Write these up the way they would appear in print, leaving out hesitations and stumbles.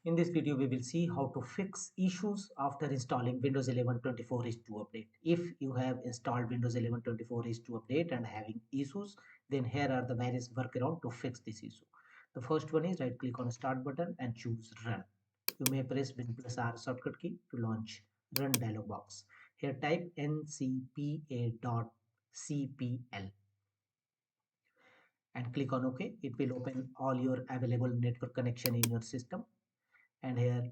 In this video, we will see how to fix issues after installing Windows 11 24H2 update. If you have installed Windows 11 24H2 update and having issues, then here are the various workarounds to fix this issue. The first one is right click on start button and choose run. You may press Win plus R shortcut key to launch run dialog box. Here type ncpa.cpl and click on OK. It will open all your available network connection in your system. And here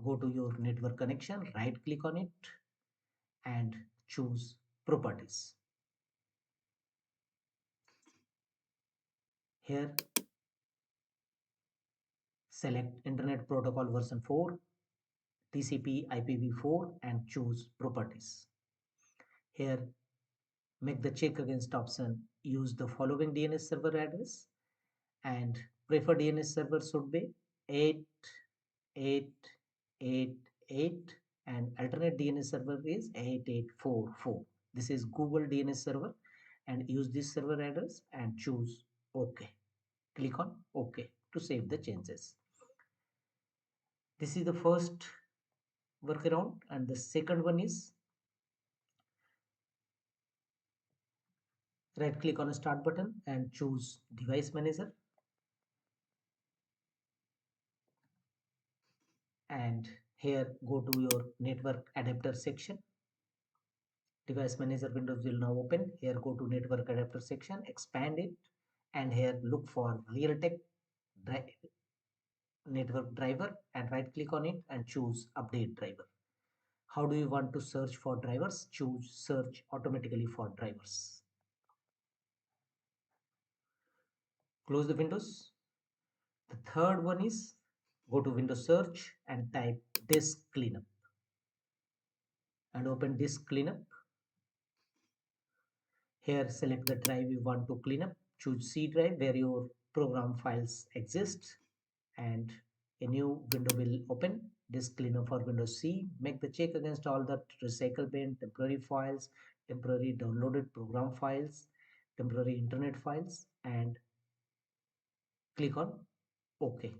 go to your network connection, right click on it and choose properties. Here select internet protocol version 4, TCP IPv4 and choose properties. Here make the check against option, use the following DNS server address and preferred DNS server should be 8888 and alternate DNS server is 8844. This is Google DNS server and use this server address and choose OK. Click on OK to save the changes. This is the first workaround, and the second one is right click on start button and choose device manager and here go to your network adapter section. Device manager windows will now open. Here go to network adapter section, expand it and here look for Realtek network driver and right click on it and choose update driver. How do you want to search for drivers? Choose search automatically for drivers. Close the windows. The third one is go to Windows search and type disk cleanup and open disk cleanup. Here select the drive you want to clean up. Choose C drive where your program files exist and a new window will open. Disk cleanup for Windows C. Make the check against all the recycle bin, temporary files, temporary downloaded program files, temporary internet files and click on OK.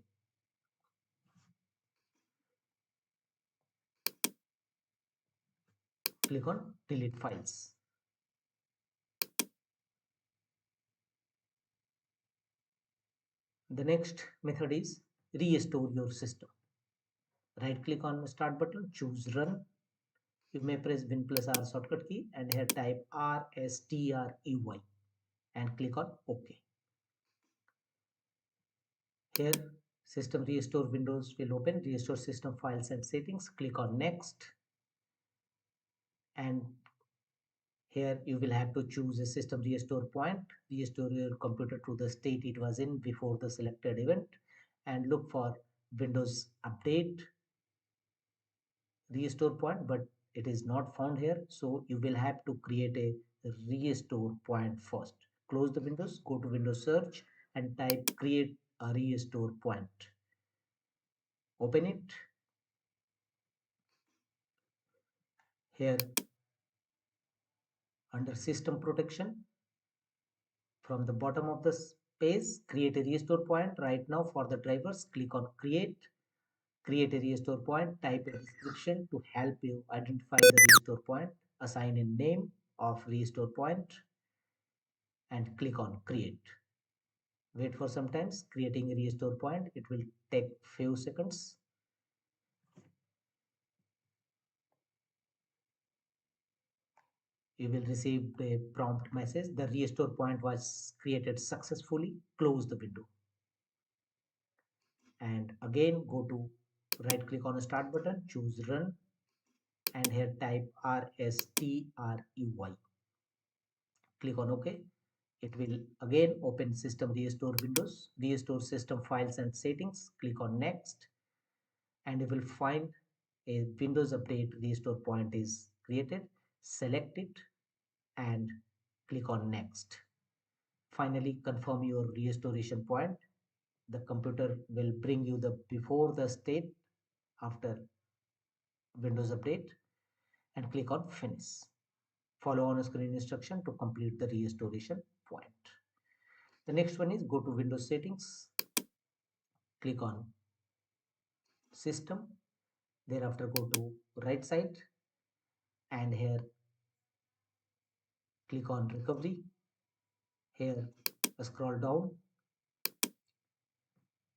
Click on delete files. The next method is restore your system. Right click on start button, choose run. You may press Win plus R shortcut key and here type RSTREY and click on OK. Here system restore windows will open. Restore system files and settings. Click on next and here you will have to choose a system restore point. Restore your computer to the state it was in before the selected event and look for Windows update restore point, but it is not found here, so you will have to create a restore point first. Close the windows, go to Windows search and type create a restore point. Open it. Here under system protection, from the bottom of the page, create a restore point. Right now for the drivers, click on create a restore point, type a description to help you identify the restore point, assign a name of restore point and click on create. Wait for some time. Creating a restore point, it will take few seconds. You will receive a prompt message. The restore point was created successfully. Close the window and again go to right click on the start button, choose run and here type RSTREY. Click on OK. It will again open system restore windows, restore system files and settings. Click on next and you will find a Windows update restore point is created. Select it and click on next. Finally confirm your restoration point. The computer will bring you the before the state after Windows update and click on finish. Follow on screen instruction to complete the restoration point. The next one is go to Windows settings, click on system. Thereafter go to right side and here click on recovery. Here scroll down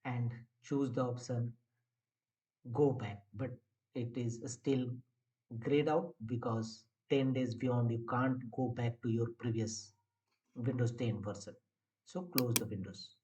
and choose the option go back, but it is still grayed out because 10 days beyond you can't go back to your previous Windows 10 version. So close the windows.